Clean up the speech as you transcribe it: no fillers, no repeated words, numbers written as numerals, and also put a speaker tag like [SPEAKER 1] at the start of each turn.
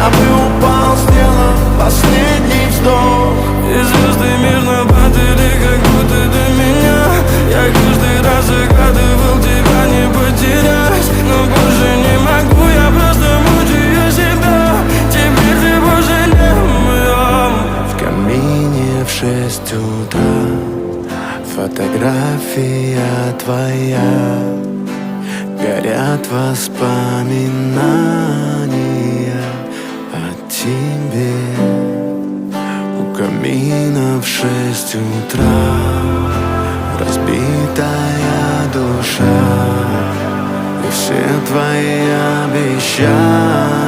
[SPEAKER 1] я бы упал, сделав последний вздох.
[SPEAKER 2] И звезды мирно падали, как будто до меня. Я каждый раз загадывал тебя не потерять, но больше не могу, я просто мучаю себя. Теперь ты пожалел моем.
[SPEAKER 1] В камине в 6 утра фотография твоя, горят воспоминания о тебе. У камина в 6 утра разбитая душа, и все твои обещания